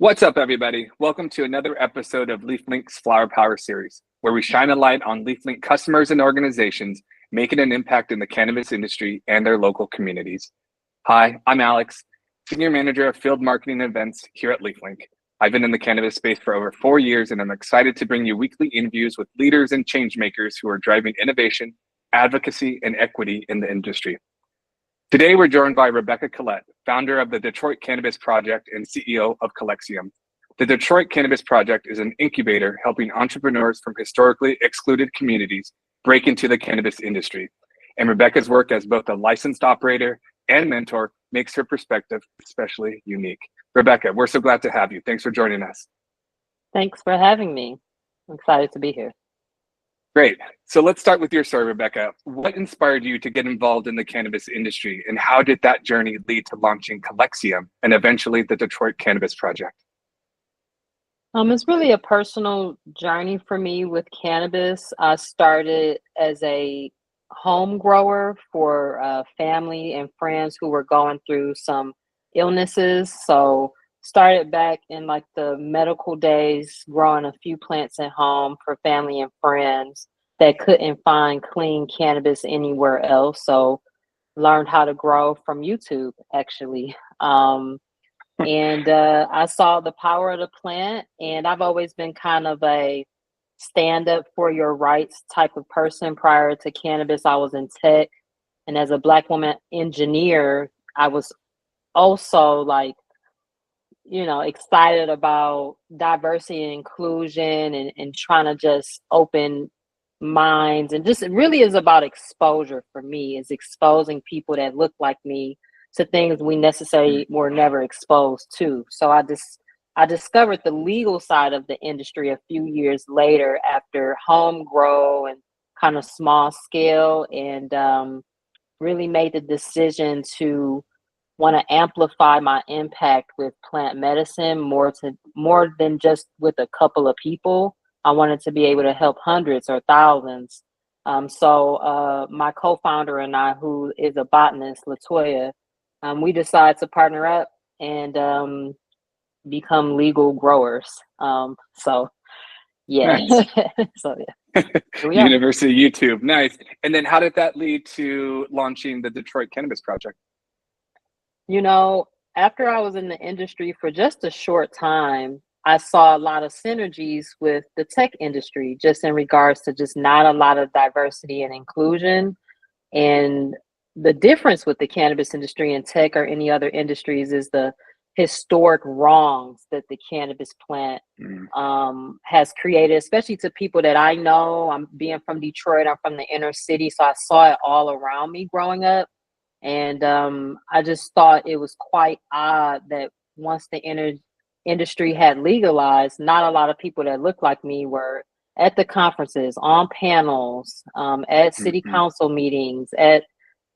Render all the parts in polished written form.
What's up, everybody? Welcome to another episode of LeafLink's Flower Power series, where we shine a light on LeafLink customers and organizations making an impact in the cannabis industry and their local communities. Hi, I'm Alex, Senior Manager of Field Marketing and Events here at LeafLink. I've been in the cannabis space for over 4 years, and I'm excited to bring you weekly interviews with leaders and change makers who are driving innovation, advocacy, and equity in the industry. Today, we're joined by Rebecca Colett, founder of the Detroit Cannabis Project and CEO of Calyxeum. The Detroit Cannabis Project is an incubator helping entrepreneurs from historically excluded communities break into the cannabis industry. And Rebecca's work as both a licensed operator and mentor makes her perspective especially unique. Rebecca, we're so glad to have you. Thanks for joining us. Thanks for having me. I'm excited to be here. Great. So let's start with your story, Rebecca. What inspired you to get involved in the cannabis industry, and how did that journey lead to launching Calyxeum and eventually the Detroit Cannabis Project? It's really a personal journey for me with cannabis. I started as a home grower for family and friends who were going through some illnesses. So started back in like the medical days, growing a few plants at home for family and friends that couldn't find clean cannabis anywhere else. So learned how to grow from YouTube, actually. I saw the power of the plant, and I've always been kind of a stand up for your rights type of person. Prior to cannabis, I was in tech, and as a Black woman engineer, I was also like, excited about diversity and inclusion and trying to just open minds, and just it really is about exposure for me, is exposing people that look like me to things we necessarily were never exposed to. So I discovered the legal side of the industry a few years later after home grow and kind of small scale, and really made the decision to want to amplify my impact with plant medicine more than just with a couple of people. I wanted to be able to help hundreds or thousands. So my co-founder and I, who is a botanist, Latoya, we decided to partner up and become legal growers. So yeah. Nice. So yeah. University YouTube, nice. And then how did that lead to launching the Detroit Cannabis Project? After I was in the industry for just a short time, I saw a lot of synergies with the tech industry, just in regards to just not a lot of diversity and inclusion. And the difference with the cannabis industry and tech or any other industries is the historic wrongs that the cannabis plant has created, especially to people that I know. I'm being from Detroit, I'm from the inner city, so I saw it all around me growing up. And I just thought it was quite odd that once the industry had legalized, not a lot of people that looked like me were at the conferences, on panels, at city council meetings, at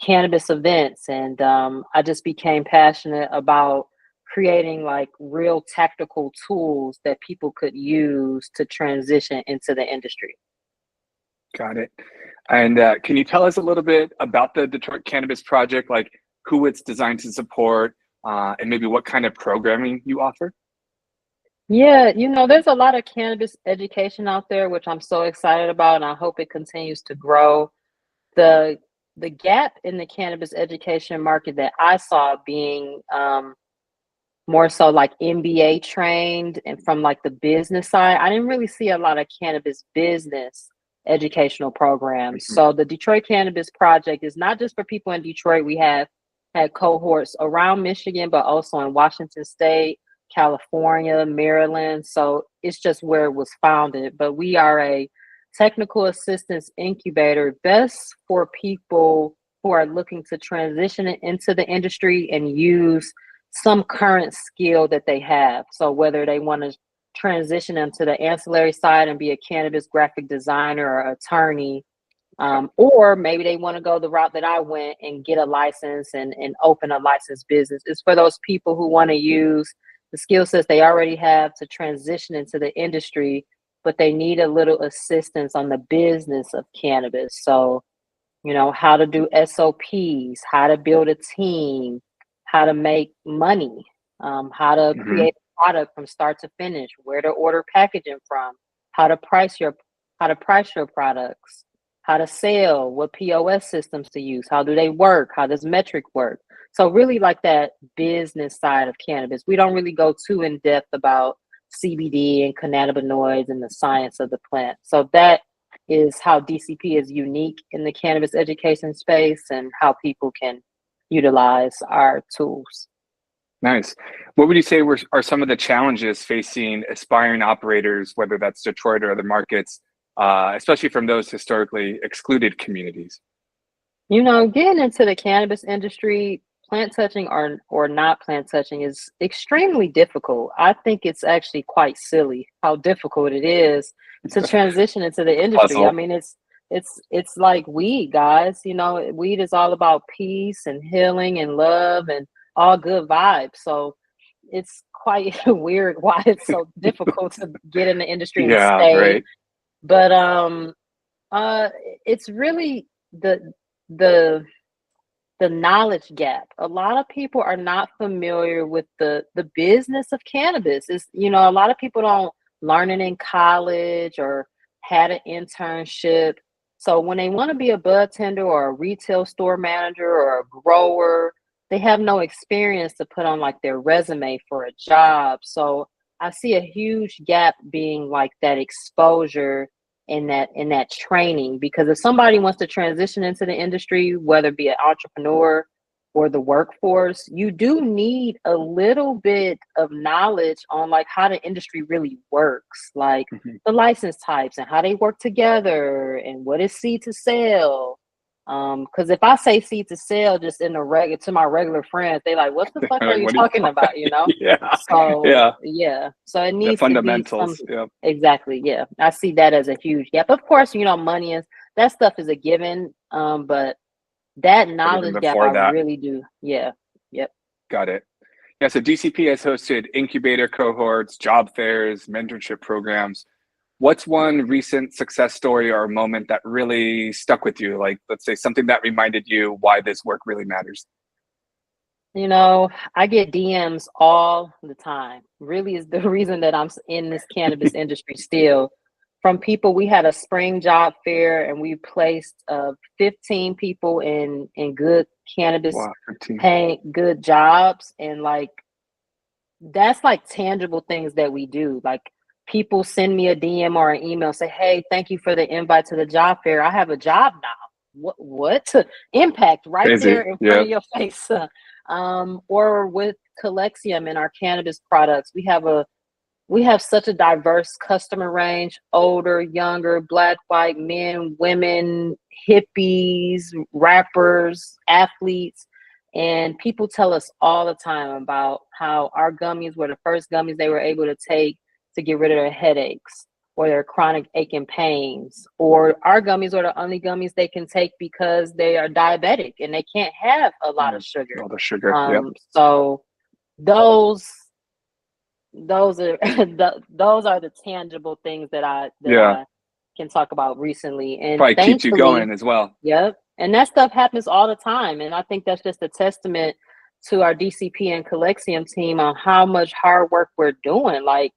cannabis events. And I just became passionate about creating like real tactical tools that people could use to transition into the industry. Got it. And can you tell us a little bit about the Detroit Cannabis Project, like who it's designed to support, and maybe what kind of programming you offer? Yeah, there's a lot of cannabis education out there, which I'm so excited about, and I hope it continues to grow. The gap in the cannabis education market that I saw being more so like MBA trained and from like the business side, I didn't really see a lot of cannabis business educational programs. So the Detroit Cannabis Project is not just for people in Detroit. We have had cohorts around Michigan, but also in Washington State, California, Maryland. So it's just where it was founded. But we are a technical assistance incubator best for people who are looking to transition into the industry and use some current skill that they have. So whether they want to transition into the ancillary side and be a cannabis graphic designer or attorney, or maybe they want to go the route that I went and get a license and open a licensed business. It's for those people who want to use the skill sets they already have to transition into the industry, but they need a little assistance on the business of cannabis. So, how to do SOPs, how to build a team, how to make money, how to create product from start to finish, where to order packaging from, how to price your products, how to sell, what POS systems to use, how do they work, how does metric work. So really like that business side of cannabis. We don't really go too in depth about CBD and cannabinoids and the science of the plant. So that is how DCP is unique in the cannabis education space and how people can utilize our tools. Nice. What would you say are some of the challenges facing aspiring operators, whether that's Detroit or other markets, especially from those historically excluded communities? You know, getting into the cannabis industry, plant touching or not plant touching is extremely difficult. I think it's actually quite silly how difficult it is to transition into the industry. Puzzle. I mean, it's like weed, guys. You know, weed is all about peace and healing and love and all good vibes. So it's quite weird why it's so difficult to get in the industry and Yeah, stay. right. But it's really the knowledge gap. A lot of people are not familiar with the business of cannabis. Is, you know, a lot of people don't learn it in college or had an internship. So when they want to be a bud tender or a retail store manager or a grower, they have no experience to put on like their resume for a job. So I see a huge gap being like that exposure in that training, because if somebody wants to transition into the industry, whether it be an entrepreneur or the workforce, you do need a little bit of knowledge on like how the industry really works, like the license types and how they work together and what is seed to sell. Because if I say seed to sell just in the to my regular friends, they like, what the fuck are Like, you what are you talking about? You know? Yeah. So Yeah. so it The needs to be some fundamentals. Yeah. exactly. Yeah, I see that as a huge gap. Of course, you know, money is that stuff is a given. But that But even knowledge gap, before I that, really do. Yeah. Yep. got it. Yeah. So DCP has hosted incubator cohorts, job fairs, mentorship programs. What's one recent success story or moment that really stuck with you? Like, let's say something that reminded you why this work really matters. You know, I get DMs all the time. Really is the reason that I'm in this cannabis industry still. From people, we had a spring job fair and we placed 15 people in good cannabis Wow, 15. paying good jobs. And like, that's like tangible things that we do. Like people send me a DM or an email, say, hey, thank you for the invite to the job fair. I have a job now. What? Impact right Crazy. there in front Yeah. of your face. Or with Calyxeum and our cannabis products, we have such a diverse customer range: older, younger, black, white, men, women, hippies, rappers, athletes. And people tell us all the time about how our gummies were the first gummies they were able to take to get rid of their headaches or their chronic aching pains, or our gummies are the only gummies they can take because they are diabetic and they can't have a lot of sugar. All the sugar. Yeah. So those are those are the tangible things that I can talk about recently. And Probably keeps you thankfully, going as well. yep. And that stuff happens all the time. And I think that's just a testament to our DCP and Calyxeum team on how much hard work we're doing. Like,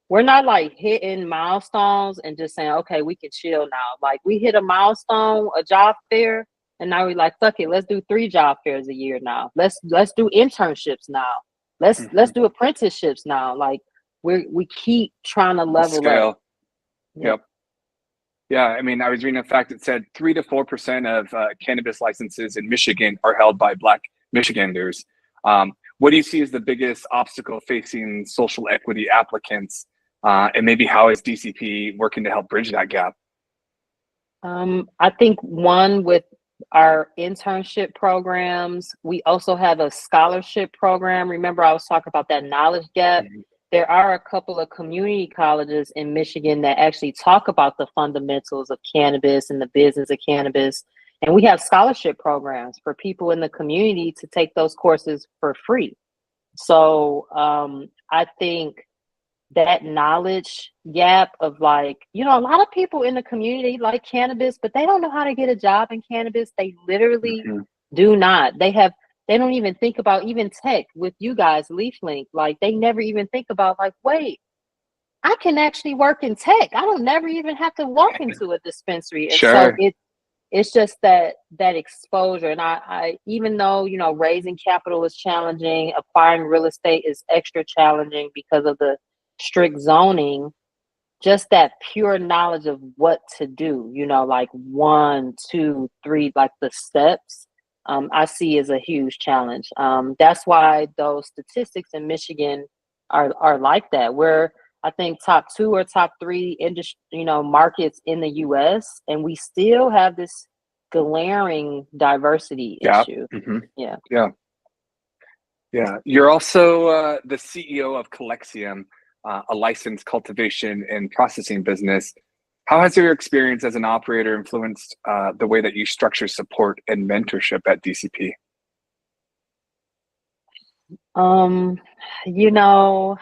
we're not like hitting milestones and just saying, okay, we can chill now. Like, we hit a milestone, a job fair, and now we're like, fuck it, let's do 3 job fairs a year now. Let's do internships now. Let's do apprenticeships now. Like, we keep trying to level Scale. up. Yep. Yeah, I mean, I was reading a fact that said 3 to 4% of cannabis licenses in Michigan are held by Black Michiganders. What do you see as the biggest obstacle facing social equity applicants, and maybe how is DCP working to help bridge that gap? I think one, with our internship programs, we also have a scholarship program. Remember, I was talking about that knowledge gap. There are a couple of community colleges in Michigan that actually talk about the fundamentals of cannabis and the business of cannabis. And we have scholarship programs for people in the community to take those courses for free. So I think that knowledge gap of, like, you know, a lot of people in the community like cannabis, but they don't know how to get a job in cannabis. They literally do not. They have they don't even think about even tech with you guys, LeafLink. Like they never even think about like, wait, I can actually work in tech. I don't never even have to walk into a dispensary. And so Sure. it's just that exposure. And I even though, you know, raising capital is challenging, acquiring real estate is extra challenging because of the strict zoning, just that pure knowledge of what to do, you know, like 1, 2, 3, like the steps, I see as a huge challenge. That's why those statistics in Michigan are like that. We're, I think, top 2 or top 3 industry, you know, markets in the U.S., and we still have this glaring diversity Yeah. issue. Mm-hmm. Yeah. Yeah. Yeah. You're also the CEO of Calyxeum, a licensed cultivation and processing business. How has your experience as an operator influenced the way that you structure support and mentorship at DCP? You know,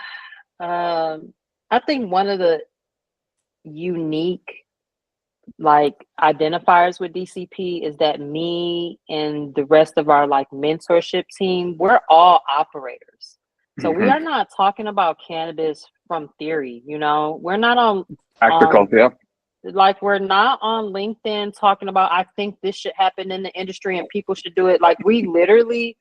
I think one of the unique like identifiers with DCP is that me and the rest of our like mentorship team, we're all operators. So we Mm-hmm. are not talking about cannabis from theory, you know. We're not Practical, yeah. like we're not on LinkedIn talking about I think this should happen in the industry and people should do it. Like we literally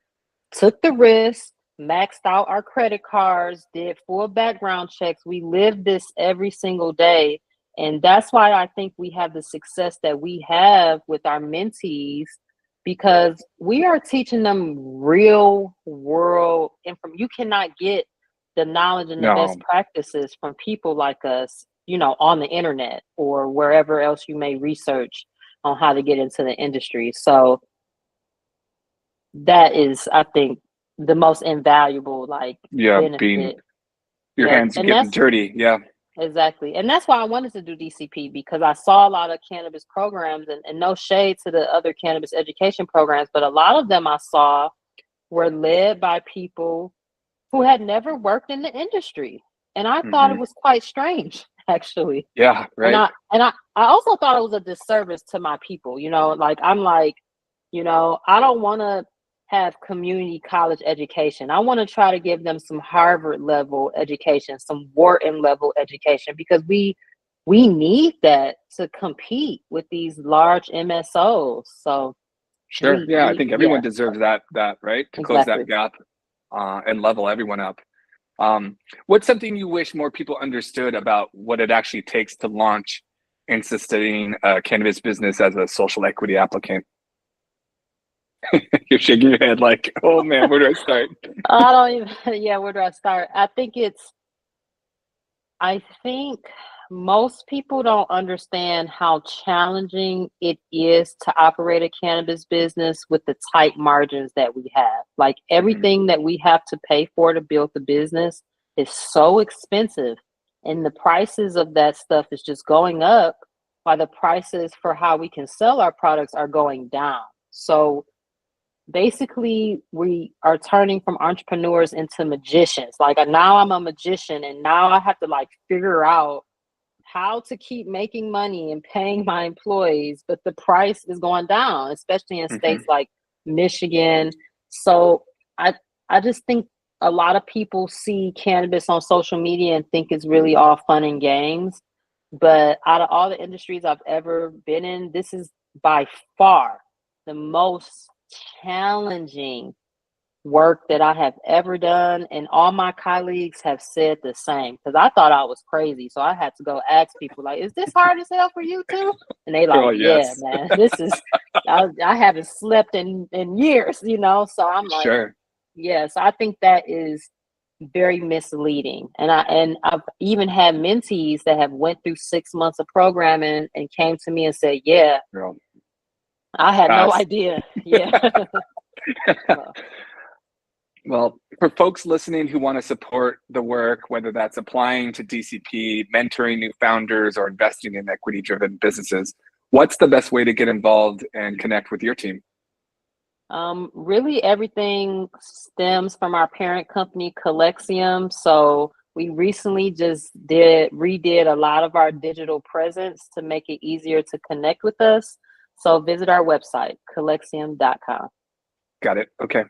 took the risk, maxed out our credit cards, did full background checks. We live this every single day. And that's why I think we have the success that we have with our mentees, because we are teaching them real world information. You cannot get the knowledge and the best No. practices from people like us, you know, on the internet or wherever else you may research on how to get into the industry. So that is, I think, the most invaluable like Yeah, being benefit. your Yeah, hands and getting that's dirty. Yeah. exactly, and that's why I wanted to do DCP, because I saw a lot of cannabis programs, and no shade to the other cannabis education programs, but a lot of them I saw were led by people who had never worked in the industry, and I thought Mm-hmm. it was quite strange, actually. Yeah, And right. I also thought it was a disservice to my people, you know, like I'm like, you know, I don't want to have community college education. I want to try to give them some Harvard level education, some Wharton level education, because we need that to compete with these large MSOs. So Sure. Yeah, I think everyone yeah, deserves that, right? To close that exactly. gap and level everyone up. What's something you wish more people understood about what it actually takes to launch and sustain a cannabis business as a social equity applicant? You're shaking your head like, oh man, where do I start? I don't even, yeah, where do I start? I think most people don't understand how challenging it is to operate a cannabis business with the tight margins that we have. Like Mm-hmm. everything that we have to pay for to build the business is so expensive. And the prices of that stuff is just going up while the prices for how we can sell our products are going down. So basically we are turning from entrepreneurs into magicians. Like now I'm a magician and now I have to like figure out how to keep making money and paying my employees, but the price is going down, especially in Mm-hmm. states like Michigan. So i I just think a lot of people see cannabis on social media and think it's really all fun and games, but out of all the industries I've ever been in, this is by far the most challenging work that I have ever done. And all my colleagues have said the same, because I thought I was crazy. So I had to go ask people, like, is this hard as hell for you too? And they Oh like, yeah, yes. man, this is, I haven't slept in years, you know? So I'm like, Sure. yeah. So I think that is very misleading. And I've even had mentees that have went through 6 months of programming and came to me and said, yeah, Girl, I had no pass. idea. Yeah. So, Well, for folks listening who want to support the work, whether that's applying to DCP, mentoring new founders, or investing in equity-driven businesses, what's the best way to get involved and connect with your team? really everything stems from our parent company, Calyxeum. So we recently just redid a lot of our digital presence to make it easier to connect with us. So visit our website, calyxeum.com. Got it. Okay.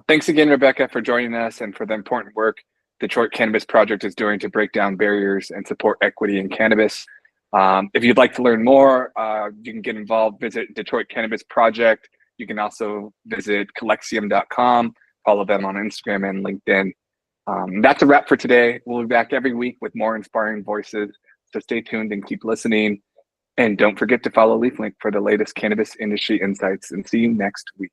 Thanks again, Rebecca, for joining us and for the important work Detroit Cannabis Project is doing to break down barriers and support equity in cannabis. If you'd like to learn more, you can get involved, visit Detroit Cannabis Project. You can also visit Calyxeum.com, follow them on Instagram and LinkedIn. That's a wrap for today. We'll be back every week with more inspiring voices. So stay tuned and keep listening. And don't forget to follow LeafLink for the latest cannabis industry insights, and see you next week.